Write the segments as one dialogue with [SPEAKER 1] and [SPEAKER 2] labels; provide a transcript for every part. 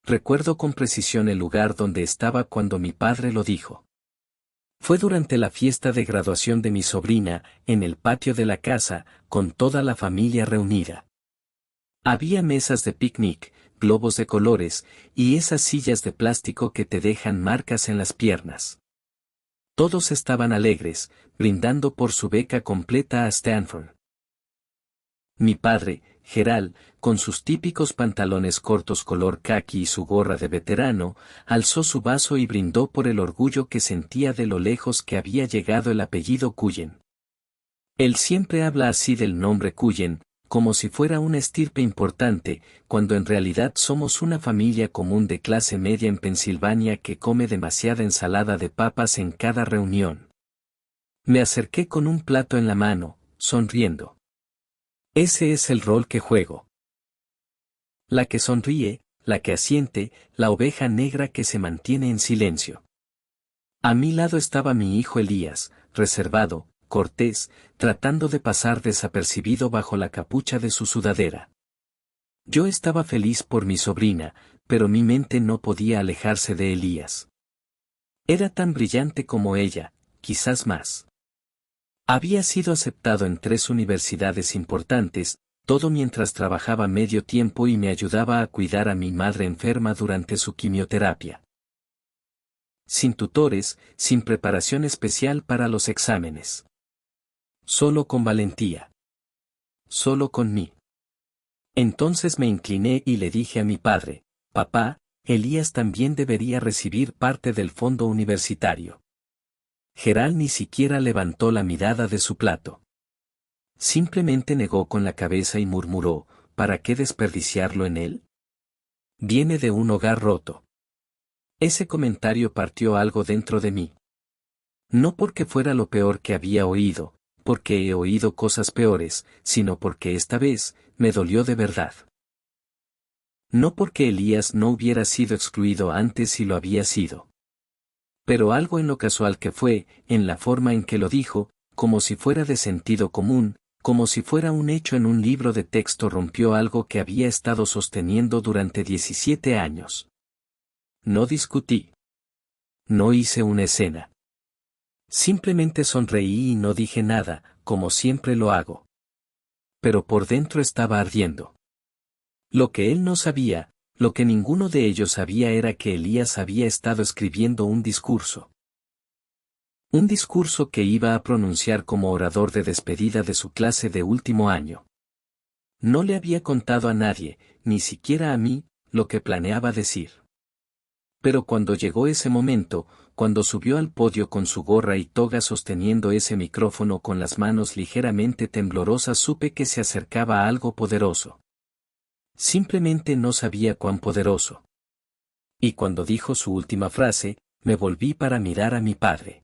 [SPEAKER 1] Recuerdo con precisión el lugar donde estaba cuando mi padre lo dijo. Fue durante la fiesta de graduación de mi sobrina, en el patio de la casa, con toda la familia reunida. Había mesas de picnic, globos de colores, y esas sillas de plástico que te dejan marcas en las piernas. Todos estaban alegres, brindando por su beca completa a Stanford. Mi padre, Gerald, con sus típicos pantalones cortos color caqui y su gorra de veterano, alzó su vaso y brindó por el orgullo que sentía de lo lejos que había llegado el apellido Cullen. Él siempre habla así del nombre Cullen, como si fuera una estirpe importante, cuando en realidad somos una familia común de clase media en Pensilvania que come demasiada ensalada de papas en cada reunión. Me acerqué con un plato en la mano, sonriendo. Ese es el rol que juego. La que sonríe, la que asiente, la oveja negra que se mantiene en silencio. A mi lado estaba mi hijo Elías, reservado, cortés, tratando de pasar desapercibido bajo la capucha de su sudadera. Yo estaba feliz por mi sobrina, pero mi mente no podía alejarse de Elías. Era tan brillante como ella, quizás más. Había sido aceptado en 3 universidades importantes, todo mientras trabajaba medio tiempo y me ayudaba a cuidar a mi madre enferma durante su quimioterapia. Sin tutores, sin preparación especial para los exámenes. Solo con valentía. Solo con mí. Entonces me incliné y le dije a mi padre, papá, Elías también debería recibir parte del fondo universitario. Gerald ni siquiera levantó la mirada de su plato. Simplemente negó con la cabeza y murmuró, ¿para qué desperdiciarlo en él? Viene de un hogar roto. Ese comentario partió algo dentro de mí. No porque fuera lo peor que había oído, porque he oído cosas peores, sino porque esta vez, me dolió de verdad. No porque Elías no hubiera sido excluido antes y lo había sido. Pero algo en lo casual que fue, en la forma en que lo dijo, como si fuera de sentido común, como si fuera un hecho en un libro de texto rompió algo que había estado sosteniendo durante 17 años. No discutí. No hice una escena. Simplemente sonreí y no dije nada, como siempre lo hago. Pero por dentro estaba ardiendo. Lo que él no sabía, lo que ninguno de ellos sabía era que Elías había estado escribiendo un discurso. Un discurso que iba a pronunciar como orador de despedida de su clase de último año. No le había contado a nadie, ni siquiera a mí, lo que planeaba decir. Pero cuando llegó ese momento, cuando subió al podio con su gorra y toga sosteniendo ese micrófono con las manos ligeramente temblorosas, supe que se acercaba a algo poderoso. Simplemente no sabía cuán poderoso. Y cuando dijo su última frase, me volví para mirar a mi padre.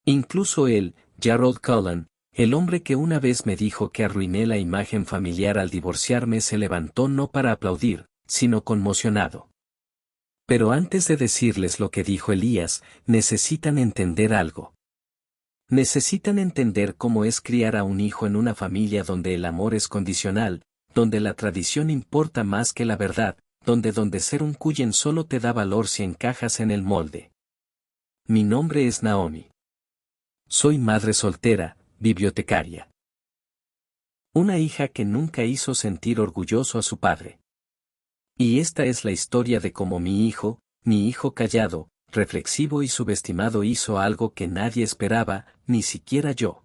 [SPEAKER 1] Incluso él, Gerald Cullen, el hombre que una vez me dijo que arruiné la imagen familiar al divorciarme, se levantó no para aplaudir, sino conmocionado. Pero antes de decirles lo que dijo Elías, necesitan entender algo. Necesitan entender cómo es criar a un hijo en una familia donde el amor es condicional, donde la tradición importa más que la verdad, donde ser un Cullen solo te da valor si encajas en el molde. Mi nombre es Naomi. Soy madre soltera, bibliotecaria. Una hija que nunca hizo sentir orgulloso a su padre. Y esta es la historia de cómo mi hijo callado, reflexivo y subestimado hizo algo que nadie esperaba, ni siquiera yo.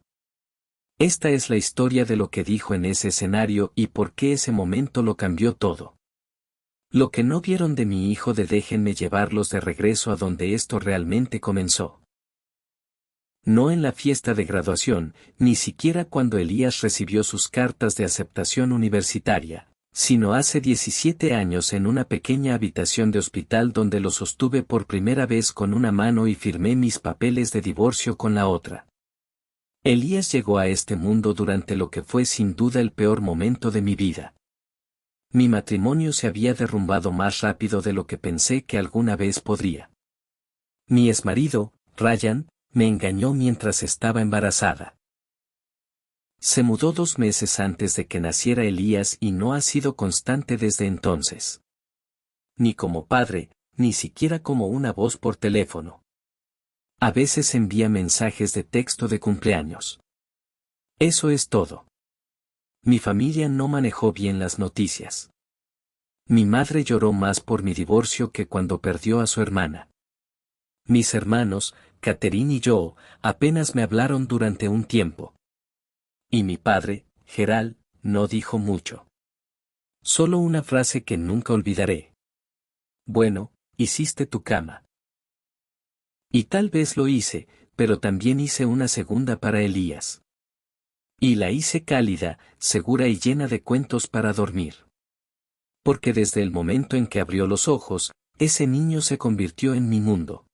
[SPEAKER 1] Esta es la historia de lo que dijo en ese escenario y por qué ese momento lo cambió todo. Lo que no vieron de mi hijo de déjenme llevarlos de regreso a donde esto realmente comenzó. No en la fiesta de graduación, ni siquiera cuando Elías recibió sus cartas de aceptación universitaria, sino hace 17 años en una pequeña habitación de hospital donde lo sostuve por primera vez con una mano y firmé mis papeles de divorcio con la otra. Elías llegó a este mundo durante lo que fue sin duda el peor momento de mi vida. Mi matrimonio se había derrumbado más rápido de lo que pensé que alguna vez podría. Mi exmarido, Ryan, me engañó mientras estaba embarazada. Se mudó 2 meses antes de que naciera Elías y no ha sido constante desde entonces. ni como padre, ni siquiera como una voz por teléfono. A veces envía mensajes de texto de cumpleaños. Eso es todo. Mi familia no manejó bien las noticias. Mi madre lloró más por mi divorcio que cuando perdió a su hermana. Mis hermanos, Catherine y yo, apenas me hablaron durante un tiempo. Y mi padre, Gerald, no dijo mucho. Solo una frase que nunca olvidaré. Bueno, hiciste tu cama. Y tal vez lo hice, pero también hice una segunda para Elías. Y la hice cálida, segura y llena de cuentos para dormir. Porque desde el momento en que abrió los ojos, ese niño se convirtió en mi mundo.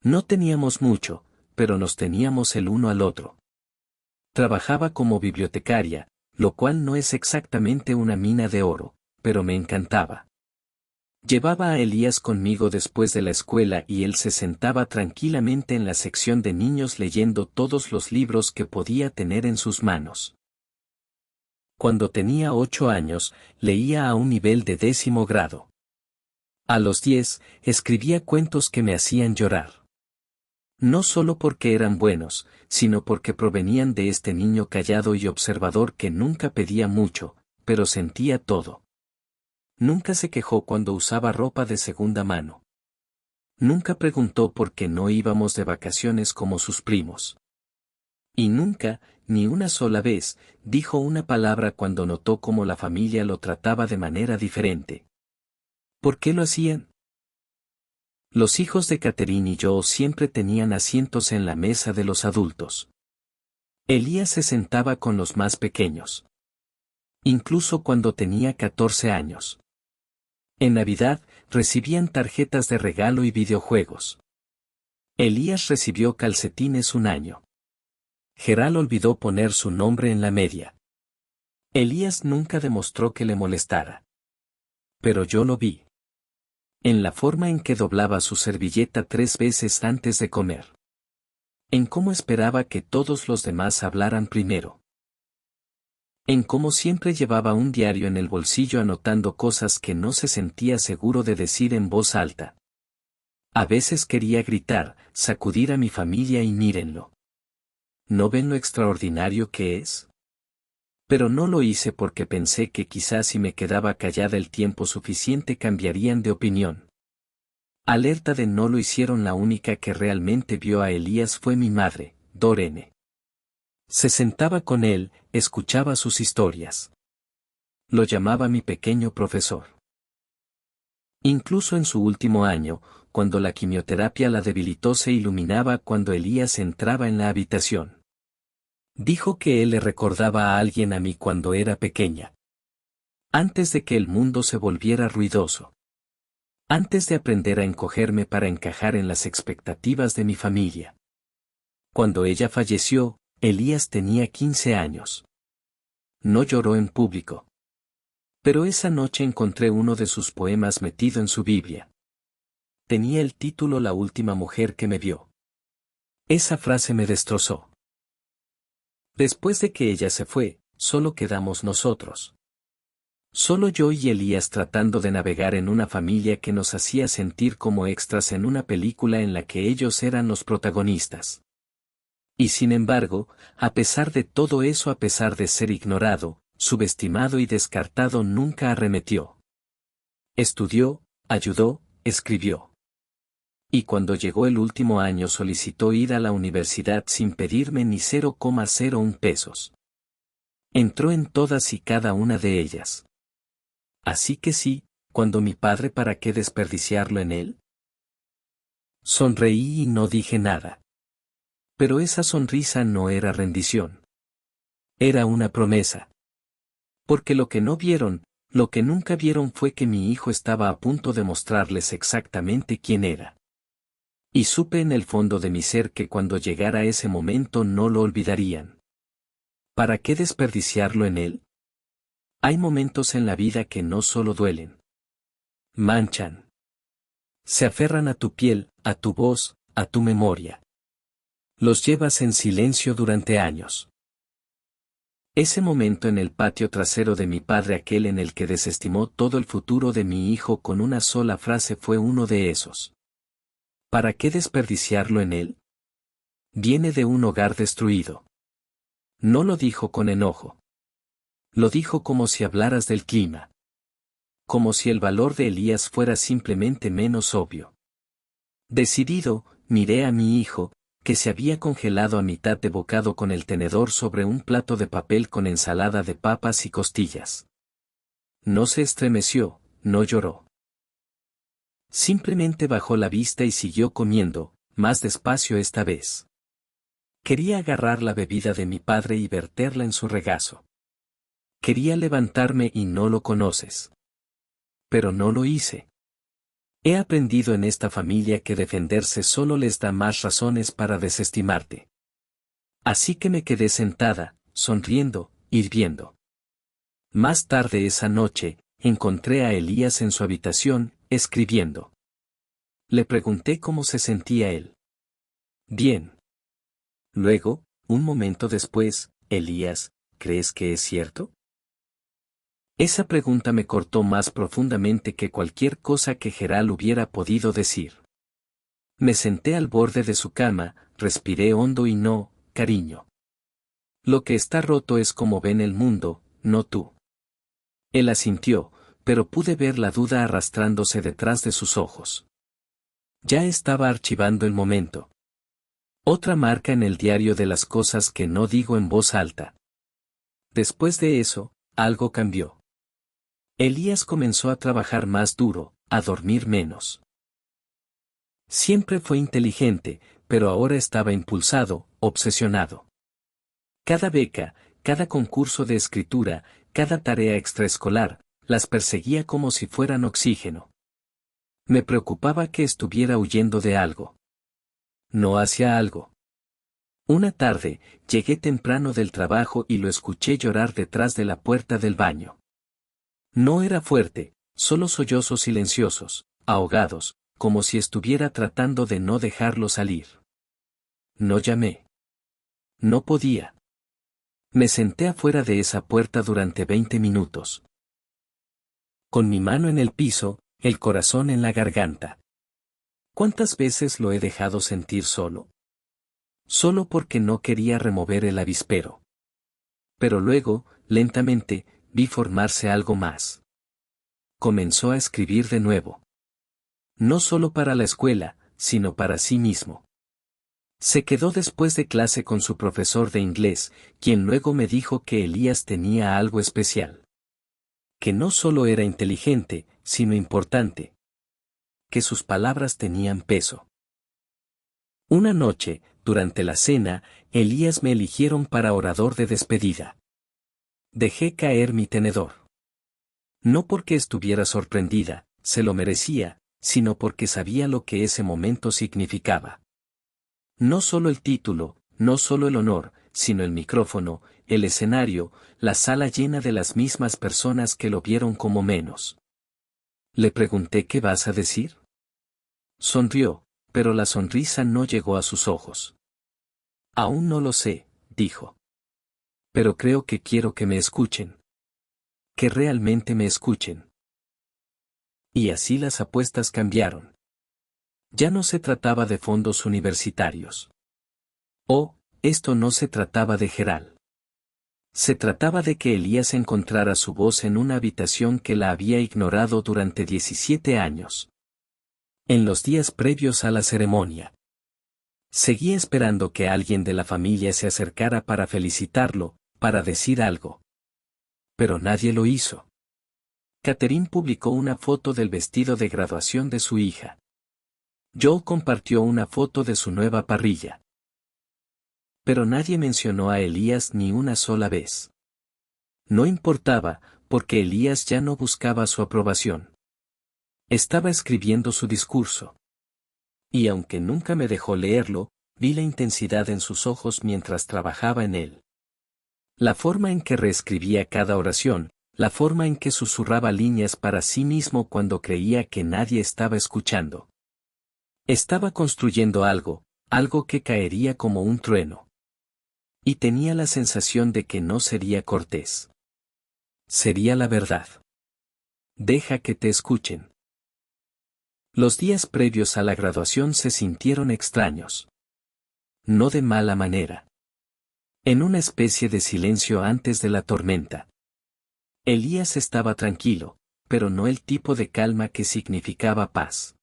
[SPEAKER 1] No teníamos mucho, pero nos teníamos el uno al otro. Trabajaba como bibliotecaria, lo cual no es exactamente una mina de oro, pero me encantaba. Llevaba a Elías conmigo después de la escuela y él se sentaba tranquilamente en la sección de niños leyendo todos los libros que podía tener en sus manos. Cuando tenía 8 años, leía a un nivel de 10º grado. A los 10, escribía cuentos que me hacían llorar. No solo porque eran buenos, sino porque provenían de este niño callado y observador que nunca pedía mucho, pero sentía todo. Nunca se quejó cuando usaba ropa de segunda mano. Nunca preguntó por qué no íbamos de vacaciones como sus primos. Y nunca, ni una sola vez, dijo una palabra cuando notó cómo la familia lo trataba de manera diferente. ¿Por qué lo hacían? Los hijos de Catherine y yo siempre tenían asientos en la mesa de los adultos. Elías se sentaba con los más pequeños. Incluso cuando tenía 14 años. En Navidad, recibían tarjetas de regalo y videojuegos. Elías recibió calcetines un año. Gerald olvidó poner su nombre en la media. Elías nunca demostró que le molestara. Pero yo lo vi. En la forma en que doblaba su servilleta 3 veces antes de comer. En cómo esperaba que todos los demás hablaran primero. En cómo siempre llevaba un diario en el bolsillo anotando cosas que no se sentía seguro de decir en voz alta. A veces quería gritar, sacudir a mi familia y mírenlo. ¿No ven lo extraordinario que es? Pero no lo hice porque pensé que quizás si me quedaba callada el tiempo suficiente cambiarían de opinión. Alerta de no lo hicieron. La única que realmente vio a Elías fue mi madre, Dorene. Se sentaba con él, escuchaba sus historias. Lo llamaba mi pequeño profesor. Incluso en su último año, cuando la quimioterapia la debilitó, se iluminaba cuando Elías entraba en la habitación. Dijo que él le recordaba a alguien a mí cuando era pequeña. Antes de que el mundo se volviera ruidoso. Antes de aprender a encogerme para encajar en las expectativas de mi familia. Cuando ella falleció, Elías tenía 15 años. No lloró en público. Pero esa noche encontré uno de sus poemas metido en su Biblia. Tenía el título La última mujer que me vio. Esa frase me destrozó. Después de que ella se fue, solo quedamos nosotros. Solo yo y Elías tratando de navegar en una familia que nos hacía sentir como extras en una película en la que ellos eran los protagonistas. Y sin embargo, a pesar de todo eso, a pesar de ser ignorado, subestimado y descartado, nunca arremetió. Estudió, ayudó, escribió. Y cuando llegó el último año solicitó ir a la universidad sin pedirme ni 0,01 pesos. Entró en todas y cada una de ellas. Así que sí, cuando mi padre, ¿para qué desperdiciarlo en él? Sonreí y no dije nada. Pero esa sonrisa no era rendición. Era una promesa. Porque lo que no vieron, lo que nunca vieron fue que mi hijo estaba a punto de mostrarles exactamente quién era. Y supe en el fondo de mi ser que cuando llegara ese momento no lo olvidarían. ¿Para qué desperdiciarlo en él? Hay momentos en la vida que no solo duelen. Manchan. Se aferran a tu piel, a tu voz, a tu memoria. Los llevas en silencio durante años. Ese momento en el patio trasero de mi padre, aquel en el que desestimó todo el futuro de mi hijo con una sola frase, fue uno de esos. ¿Para qué desperdiciarlo en él? Viene de un hogar destruido. No lo dijo con enojo. Lo dijo como si hablaras del clima. Como si el valor de Elías fuera simplemente menos obvio. Decidido, miré a mi hijo, que se había congelado a mitad de bocado con el tenedor sobre un plato de papel con ensalada de papas y costillas. No se estremeció, no lloró. Simplemente bajó la vista y siguió comiendo, más despacio esta vez. Quería agarrar la bebida de mi padre y verterla en su regazo. Quería levantarme y no lo conoces. Pero no lo hice. He aprendido en esta familia que defenderse solo les da más razones para desestimarte. Así que me quedé sentada, sonriendo, hirviendo. Más tarde esa noche, encontré a Elías en su habitación, escribiendo. Le pregunté cómo se sentía él. Bien. Luego, un momento después, Elías, ¿crees que es cierto? Esa pregunta me cortó más profundamente que cualquier cosa que Geral hubiera podido decir. Me senté al borde de su cama, respiré hondo y no, cariño. Lo que está roto es como ven el mundo, no tú. Él asintió, pero pude ver la duda arrastrándose detrás de sus ojos. Ya estaba archivando el momento. Otra marca en el diario de las cosas que no digo en voz alta. Después de eso, algo cambió. Elías comenzó a trabajar más duro, a dormir menos. Siempre fue inteligente, pero ahora estaba impulsado, obsesionado. Cada beca, cada concurso de escritura, cada tarea extraescolar, las perseguía como si fueran oxígeno. Me preocupaba que estuviera huyendo de algo. No hacía algo. Una tarde, llegué temprano del trabajo y lo escuché llorar detrás de la puerta del baño. No era fuerte, solo sollozos silenciosos, ahogados, como si estuviera tratando de no dejarlo salir. No llamé. No podía. Me senté afuera de esa puerta durante 20 minutos. Con mi mano en el piso, el corazón en la garganta. ¿Cuántas veces lo he dejado sentir solo? Solo porque no quería remover el avispero. Pero luego, lentamente, vi formarse algo más. Comenzó a escribir de nuevo. No solo para la escuela, sino para sí mismo. Se quedó después de clase con su profesor de inglés, quien luego me dijo que Elías tenía algo especial. Que no solo era inteligente, sino importante. Que sus palabras tenían peso. Una noche, durante la cena, Elías me eligieron para orador de despedida. Dejé caer mi tenedor. No porque estuviera sorprendida, se lo merecía, sino porque sabía lo que ese momento significaba. No solo el título, no solo el honor, sino el micrófono, el escenario, la sala llena de las mismas personas que lo vieron como menos. Le pregunté ¿qué vas a decir? Sonrió, pero la sonrisa no llegó a sus ojos. Aún no lo sé, dijo. Pero creo que quiero que me escuchen. Que realmente me escuchen. Y así las apuestas cambiaron. Ya no se trataba de fondos universitarios. Oh, esto no se trataba de Geral. Se trataba de que Elías encontrara su voz en una habitación que la había ignorado durante 17 años. En los días previos a la ceremonia. Seguía esperando que alguien de la familia se acercara para felicitarlo, para decir algo. Pero nadie lo hizo. Catherine publicó una foto del vestido de graduación de su hija. Joe compartió una foto de su nueva parrilla. Pero nadie mencionó a Elías ni una sola vez. No importaba, porque Elías ya no buscaba su aprobación. Estaba escribiendo su discurso. Y aunque nunca me dejó leerlo, vi la intensidad en sus ojos mientras trabajaba en él. La forma en que reescribía cada oración, la forma en que susurraba líneas para sí mismo cuando creía que nadie estaba escuchando. Estaba construyendo algo, algo que caería como un trueno. Y tenía la sensación de que no sería cortés. Sería la verdad. Deja que te escuchen. Los días previos a la graduación se sintieron extraños. No de mala manera. En una especie de silencio antes de la tormenta. Elías estaba tranquilo, pero no el tipo de calma que significaba paz.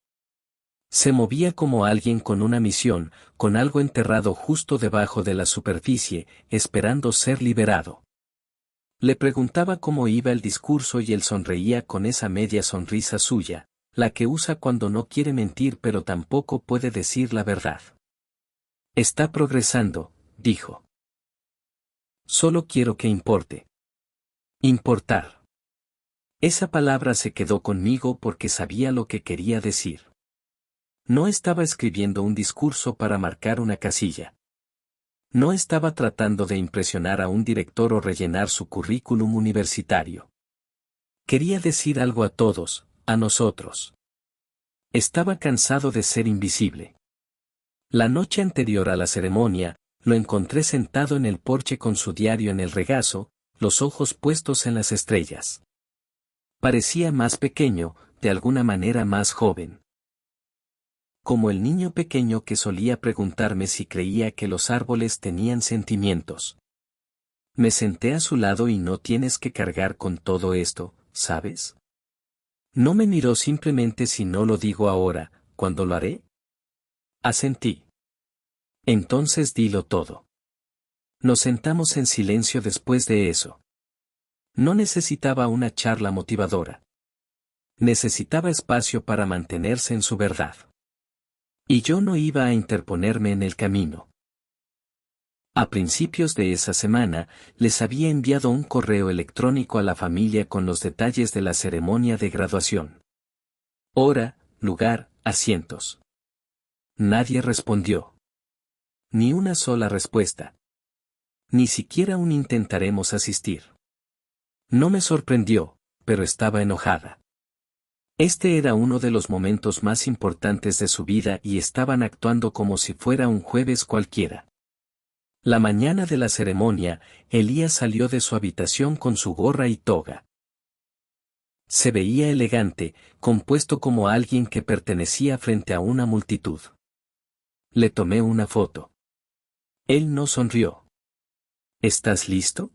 [SPEAKER 1] Se movía como alguien con una misión, con algo enterrado justo debajo de la superficie, esperando ser liberado. Le preguntaba cómo iba el discurso y él sonreía con esa media sonrisa suya, la que usa cuando no quiere mentir pero tampoco puede decir la verdad. Está progresando, dijo. Solo quiero que importe. Importar. Esa palabra se quedó conmigo porque sabía lo que quería decir. No estaba escribiendo un discurso para marcar una casilla. No estaba tratando de impresionar a un director o rellenar su currículum universitario. Quería decir algo a todos, a nosotros. Estaba cansado de ser invisible. La noche anterior a la ceremonia, lo encontré sentado en el porche con su diario en el regazo, los ojos puestos en las estrellas. Parecía más pequeño, de alguna manera más joven. Como el niño pequeño que solía preguntarme si creía que los árboles tenían sentimientos. Me senté a su lado y no tienes que cargar con todo esto, ¿sabes? No me miró simplemente si no lo digo ahora, ¿cuándo lo haré? Asentí. Entonces dilo todo. Nos sentamos en silencio después de eso. No necesitaba una charla motivadora. Necesitaba espacio para mantenerse en su verdad. Y yo no iba a interponerme en el camino. A principios de esa semana, les había enviado un correo electrónico a la familia con los detalles de la ceremonia de graduación. Hora, lugar, asientos. Nadie respondió. Ni una sola respuesta. Ni siquiera un intentaremos asistir. No me sorprendió, pero estaba enojada. Este era uno de los momentos más importantes de su vida y estaban actuando como si fuera un jueves cualquiera. La mañana de la ceremonia, Elías salió de su habitación con su gorra y toga. Se veía elegante, compuesto como alguien que pertenecía frente a una multitud. Le tomé una foto. Él no sonrió. ¿Estás listo?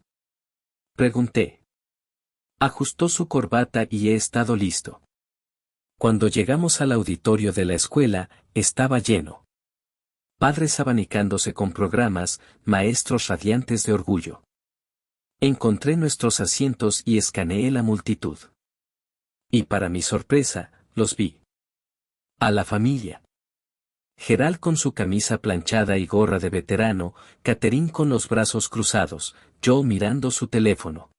[SPEAKER 1] Pregunté. Ajustó su corbata y he estado listo. Cuando llegamos al auditorio de la escuela, estaba lleno. Padres abanicándose con programas, maestros radiantes de orgullo. Encontré nuestros asientos y escaneé la multitud. Y para mi sorpresa, los vi. A la familia. Gerald con su camisa planchada y gorra de veterano, Catherine con los brazos cruzados, Joe mirando su teléfono.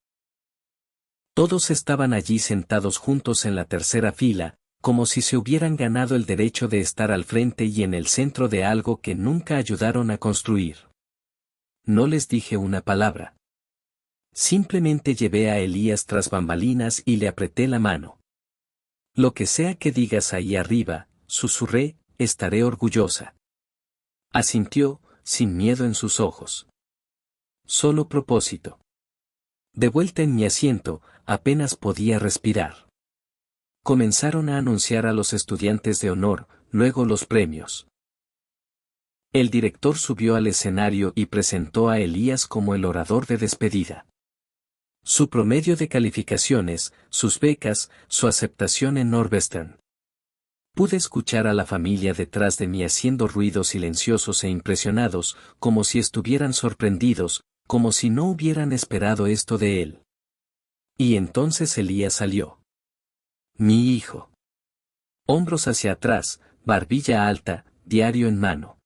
[SPEAKER 1] Todos estaban allí sentados juntos en la tercera fila, como si se hubieran ganado el derecho de estar al frente y en el centro de algo que nunca ayudaron a construir. No les dije una palabra. Simplemente llevé a Elías tras bambalinas y le apreté la mano. Lo que sea que digas ahí arriba, susurré, estaré orgullosa. Asintió, sin miedo en sus ojos. Solo propósito. De vuelta en mi asiento, apenas podía respirar. Comenzaron a anunciar a los estudiantes de honor, luego los premios. El director subió al escenario y presentó a Elías como el orador de despedida. Su promedio de calificaciones, sus becas, su aceptación en Northwestern. Pude escuchar a la familia detrás de mí haciendo ruidos silenciosos e impresionados, como si estuvieran sorprendidos, como si no hubieran esperado esto de él. Y entonces Elías salió. Mi hijo. Hombros hacia atrás, barbilla alta, diario en mano.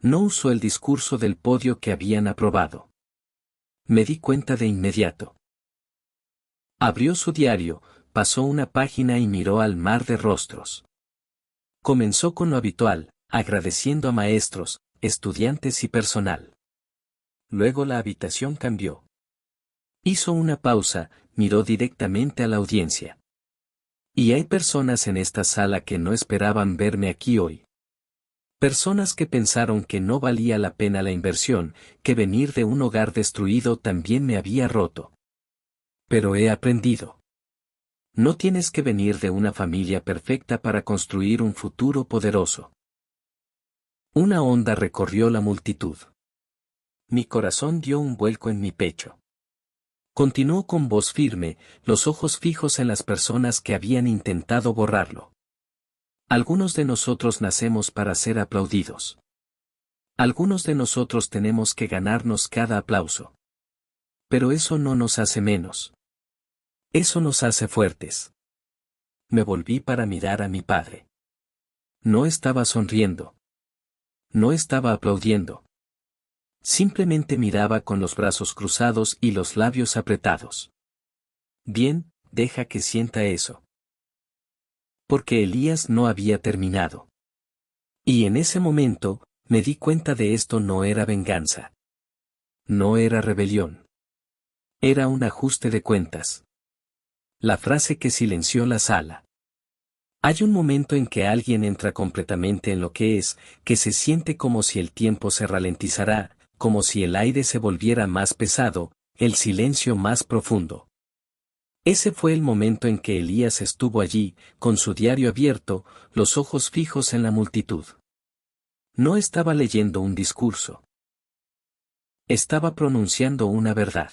[SPEAKER 1] No usó el discurso del podio que habían aprobado. Me di cuenta de inmediato. Abrió su diario, pasó una página y miró al mar de rostros. Comenzó con lo habitual, agradeciendo a maestros, estudiantes y personal. Luego la habitación cambió. Hizo una pausa, miró directamente a la audiencia. Y hay personas en esta sala que no esperaban verme aquí hoy. Personas que pensaron que no valía la pena la inversión, que venir de un hogar destruido también me había roto. Pero he aprendido. No tienes que venir de una familia perfecta para construir un futuro poderoso. Una onda recorrió la multitud. Mi corazón dio un vuelco en mi pecho. Continuó con voz firme, los ojos fijos en las personas que habían intentado borrarlo. Algunos de nosotros nacemos para ser aplaudidos. Algunos de nosotros tenemos que ganarnos cada aplauso. Pero eso no nos hace menos. Eso nos hace fuertes. Me volví para mirar a mi padre. No estaba sonriendo. No estaba aplaudiendo. Simplemente miraba con los brazos cruzados y los labios apretados. Bien, deja que sienta eso. Porque Elías no había terminado. Y en ese momento, me di cuenta de esto no era venganza. No era rebelión. Era un ajuste de cuentas. La frase que silenció la sala. Hay un momento en que alguien entra completamente en lo que es, que se siente como si el tiempo se ralentizará, como si el aire se volviera más pesado, el silencio más profundo. Ese fue el momento en que Elías estuvo allí, con su diario abierto, los ojos fijos en la multitud. No estaba leyendo un discurso. Estaba pronunciando una verdad.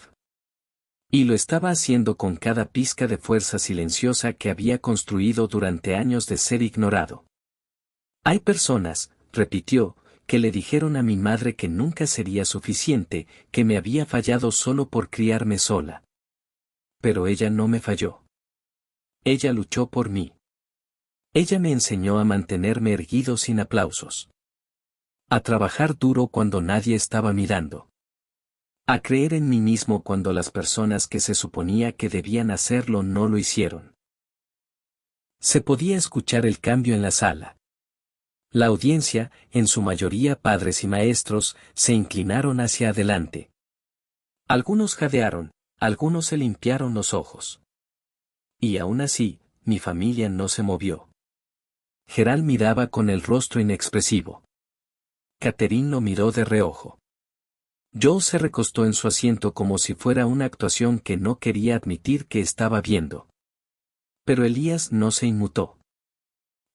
[SPEAKER 1] Y lo estaba haciendo con cada pizca de fuerza silenciosa que había construido durante años de ser ignorado. Hay personas, repitió, que le dijeron a mi madre que nunca sería suficiente, que me había fallado solo por criarme sola. Pero ella no me falló. Ella luchó por mí. Ella me enseñó a mantenerme erguido sin aplausos. A trabajar duro cuando nadie estaba mirando. A creer en mí mismo cuando las personas que se suponía que debían hacerlo no lo hicieron. Se podía escuchar el cambio en la sala. La audiencia, en su mayoría padres y maestros, se inclinaron hacia adelante. Algunos jadearon, algunos se limpiaron los ojos. Y aún así, mi familia no se movió. Geral miraba con el rostro inexpresivo. Catherine lo miró de reojo. Joe se recostó en su asiento como si fuera una actuación que no quería admitir que estaba viendo. Pero Elías no se inmutó.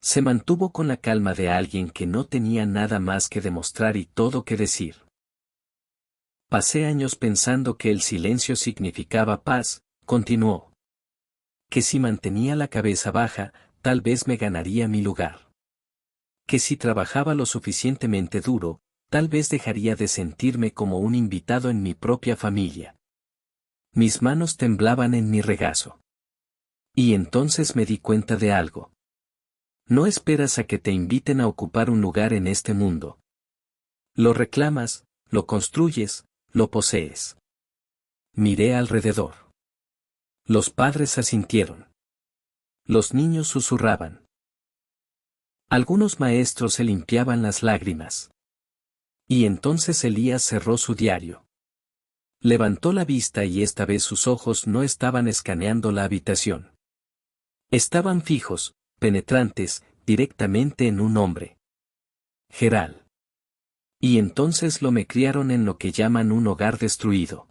[SPEAKER 1] Se mantuvo con la calma de alguien que no tenía nada más que demostrar y todo que decir. Pasé años pensando que el silencio significaba paz, continuó. Que si mantenía la cabeza baja, tal vez me ganaría mi lugar. Que si trabajaba lo suficientemente duro, tal vez dejaría de sentirme como un invitado en mi propia familia. Mis manos temblaban en mi regazo. Y entonces me di cuenta de algo. No esperas a que te inviten a ocupar un lugar en este mundo. Lo reclamas, lo construyes, lo posees. Miré alrededor. Los padres asintieron. Los niños susurraban. Algunos maestros se limpiaban las lágrimas. Y entonces Elías cerró su diario. Levantó la vista y esta vez sus ojos no estaban escaneando la habitación. Estaban fijos, penetrantes, directamente en un hombre. Geral. Y entonces me criaron en lo que llaman un hogar destruido.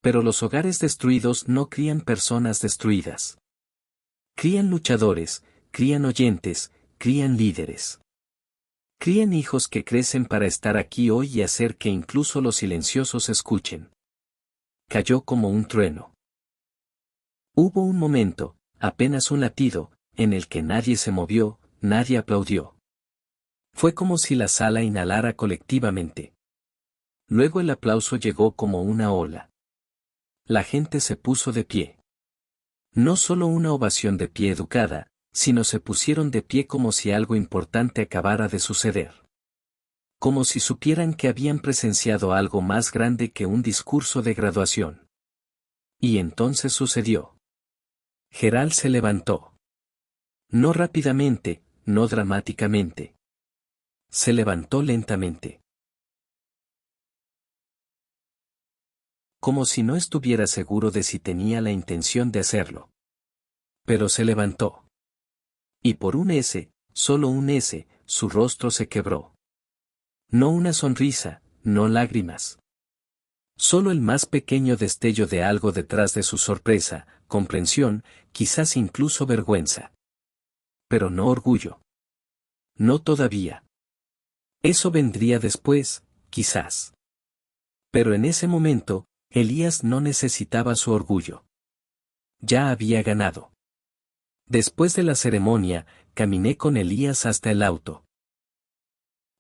[SPEAKER 1] Pero los hogares destruidos no crían personas destruidas. Crían luchadores, crían oyentes, crían líderes. Crían hijos que crecen para estar aquí hoy y hacer que incluso los silenciosos escuchen. Cayó como un trueno. Hubo un momento, apenas un latido, en el que nadie se movió, nadie aplaudió. Fue como si la sala inhalara colectivamente. Luego el aplauso llegó como una ola. La gente se puso de pie. No solo una ovación de pie educada, sino se pusieron de pie como si algo importante acabara de suceder. Como si supieran que habían presenciado algo más grande que un discurso de graduación. Y entonces sucedió. Geral se levantó. No rápidamente, no dramáticamente. Se levantó lentamente. Como si no estuviera seguro de si tenía la intención de hacerlo. Pero se levantó. Y por un solo un S, su rostro se quebró. No una sonrisa, no lágrimas. Solo el más pequeño destello de algo detrás de su sorpresa, comprensión, quizás incluso vergüenza. Pero no orgullo. No todavía. Eso vendría después, quizás. Pero en ese momento, Elías no necesitaba su orgullo. Ya había ganado. Después de la ceremonia, caminé con Elías hasta el auto.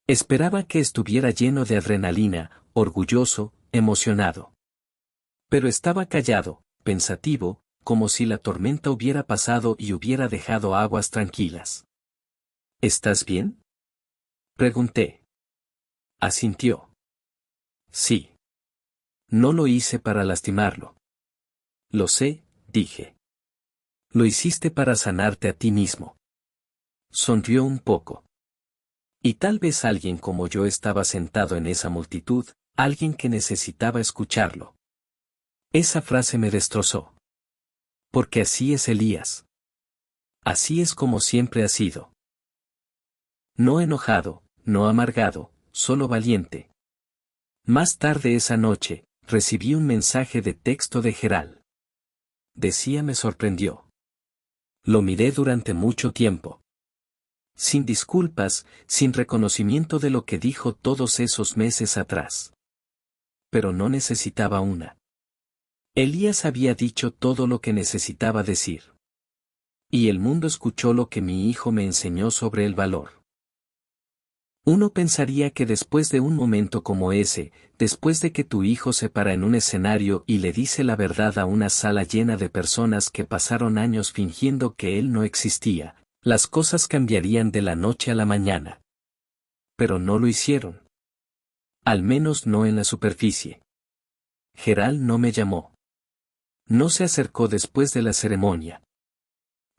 [SPEAKER 1] Esperaba que estuviera lleno de adrenalina, orgulloso, emocionado. Pero estaba callado, pensativo, como si la tormenta hubiera pasado y hubiera dejado aguas tranquilas. ¿Estás bien?, pregunté. Asintió. Sí. No lo hice para lastimarlo. Lo sé, dije. Lo hiciste para sanarte a ti mismo. Sonrió un poco. Y tal vez alguien como yo estaba sentado en esa multitud, alguien que necesitaba escucharlo. Esa frase me destrozó. Porque así es Elías. Así es como siempre ha sido. No enojado, no amargado, solo valiente. Más tarde esa noche, recibí un mensaje de texto de Geral. Decía me sorprendió. Lo miré durante mucho tiempo. Sin disculpas, sin reconocimiento de lo que dijo todos esos meses atrás. Pero no necesitaba una. Elías había dicho todo lo que necesitaba decir. Y el mundo escuchó lo que mi hijo me enseñó sobre el valor. Uno pensaría que después de un momento como ese, después de que tu hijo se para en un escenario y le dice la verdad a una sala llena de personas que pasaron años fingiendo que él no existía, las cosas cambiarían de la noche a la mañana. Pero no lo hicieron. Al menos no en la superficie. Geral no me llamó. No se acercó después de la ceremonia.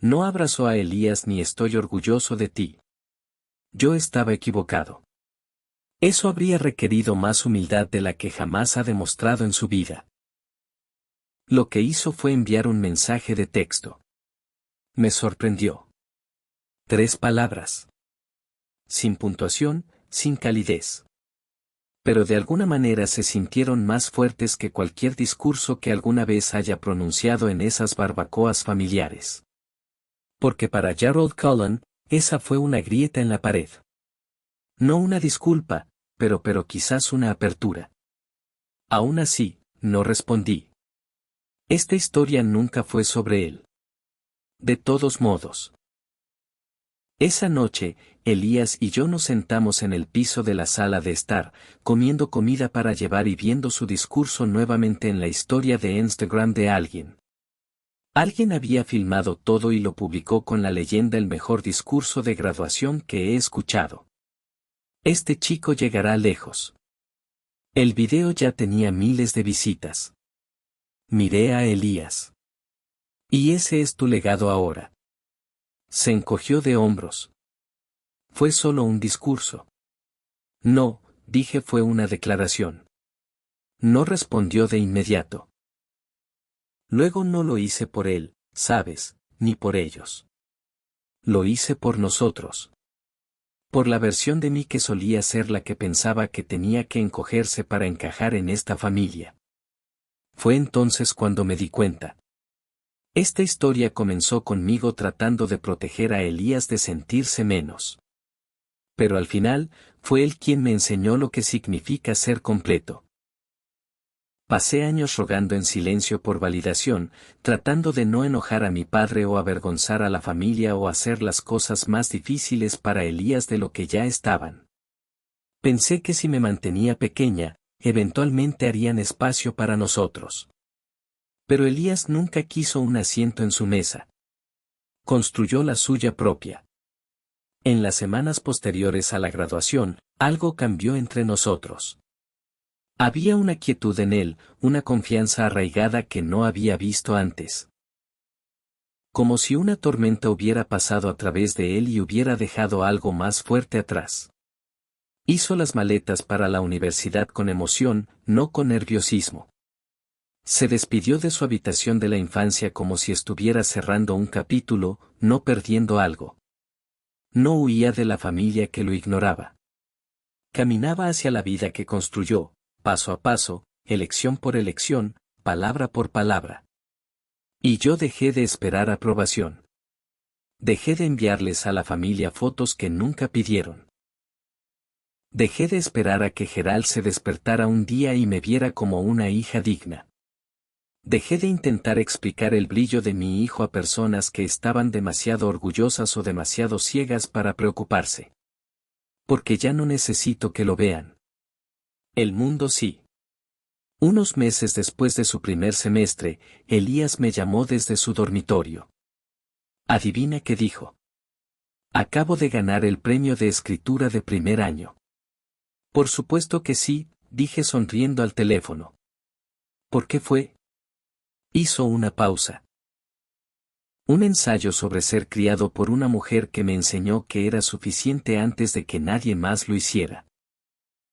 [SPEAKER 1] No abrazó a Elías ni estoy orgulloso de ti. Yo estaba equivocado. Eso habría requerido más humildad de la que jamás ha demostrado en su vida. Lo que hizo fue enviar un mensaje de texto. Me sorprendió. 3 palabras. Sin puntuación, sin calidez. Pero de alguna manera se sintieron más fuertes que cualquier discurso que alguna vez haya pronunciado en esas barbacoas familiares. Porque para Gerald Cullen, esa fue una grieta en la pared. No una disculpa, pero quizás una apertura. Aún así, no respondí. Esta historia nunca fue sobre él. De todos modos. Esa noche, Elías y yo nos sentamos en el piso de la sala de estar, comiendo comida para llevar y viendo su discurso nuevamente en la historia de Instagram de alguien. Alguien había filmado todo y lo publicó con la leyenda el mejor discurso de graduación que he escuchado. Este chico llegará lejos. El video ya tenía miles de visitas. Miré a Elías. Y ese es tu legado ahora. Se encogió de hombros. Fue solo un discurso. No, dije fue una declaración. No respondió de inmediato. Luego no lo hice por él, sabes, ni por ellos. Lo hice por nosotros. Por la versión de mí que solía ser la que pensaba que tenía que encogerse para encajar en esta familia. Fue entonces cuando me di cuenta. Esta historia comenzó conmigo tratando de proteger a Elías de sentirse menos. Pero al final, fue él quien me enseñó lo que significa ser completo. Pasé años rogando en silencio por validación, tratando de no enojar a mi padre o avergonzar a la familia o hacer las cosas más difíciles para Elías de lo que ya estaban. Pensé que si me mantenía pequeña, eventualmente harían espacio para nosotros. Pero Elías nunca quiso un asiento en su mesa. Construyó la suya propia. En las semanas posteriores a la graduación, algo cambió entre nosotros. Había una quietud en él, una confianza arraigada que no había visto antes. Como si una tormenta hubiera pasado a través de él y hubiera dejado algo más fuerte atrás. Hizo las maletas para la universidad con emoción, no con nerviosismo. Se despidió de su habitación de la infancia como si estuviera cerrando un capítulo, no perdiendo algo. No huía de la familia que lo ignoraba. Caminaba hacia la vida que construyó, paso a paso, elección por elección, palabra por palabra. Y yo dejé de esperar aprobación. Dejé de enviarles a la familia fotos que nunca pidieron. Dejé de esperar a que Gerald se despertara un día y me viera como una hija digna. Dejé de intentar explicar el brillo de mi hijo a personas que estaban demasiado orgullosas o demasiado ciegas para preocuparse. Porque ya no necesito que lo vean. El mundo sí. Unos meses después de su primer semestre, Elías me llamó desde su dormitorio. ¿Adivina qué dijo? Acabo de ganar el premio de escritura de primer año. Por supuesto que sí, dije sonriendo al teléfono. ¿Por qué fue? Hizo una pausa. Un ensayo sobre ser criado por una mujer que me enseñó que era suficiente antes de que nadie más lo hiciera.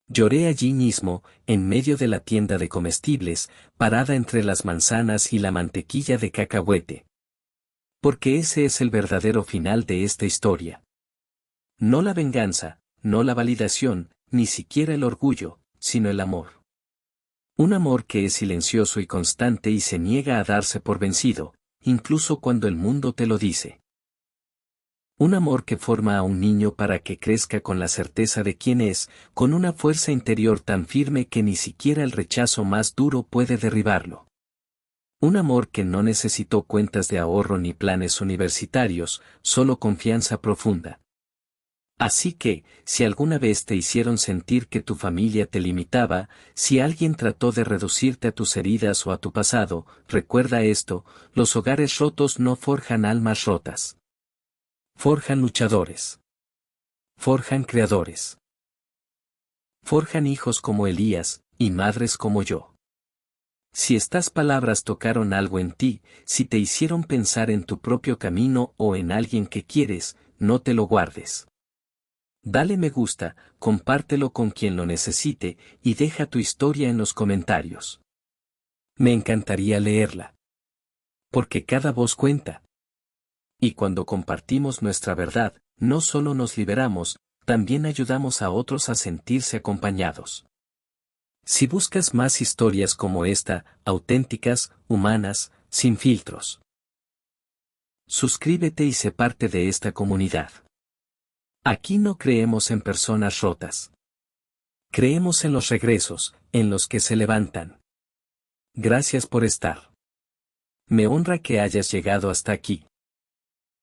[SPEAKER 1] Lloré allí mismo, en medio de la tienda de comestibles, parada entre las manzanas y la mantequilla de cacahuete. Porque ese es el verdadero final de esta historia. No la venganza, no la validación, ni siquiera el orgullo, sino el amor. Un amor que es silencioso y constante y se niega a darse por vencido, incluso cuando el mundo te lo dice. Un amor que forma a un niño para que crezca con la certeza de quién es, con una fuerza interior tan firme que ni siquiera el rechazo más duro puede derribarlo. Un amor que no necesitó cuentas de ahorro ni planes universitarios, solo confianza profunda. Así que, si alguna vez te hicieron sentir que tu familia te limitaba, si alguien trató de reducirte a tus heridas o a tu pasado, recuerda esto: los hogares rotos no forjan almas rotas. Forjan luchadores. Forjan creadores. Forjan hijos como Elías, y madres como yo. Si estas palabras tocaron algo en ti, si te hicieron pensar en tu propio camino o en alguien que quieres, no te lo guardes. Dale me gusta, compártelo con quien lo necesite, y deja tu historia en los comentarios. Me encantaría leerla. Porque cada voz cuenta. Y cuando compartimos nuestra verdad, no solo nos liberamos, también ayudamos a otros a sentirse acompañados. Si buscas más historias como esta, auténticas, humanas, sin filtros, suscríbete y sé parte de esta comunidad. Aquí no creemos en personas rotas. Creemos en los regresos, en los que se levantan. Gracias por estar. Me honra que hayas llegado hasta aquí.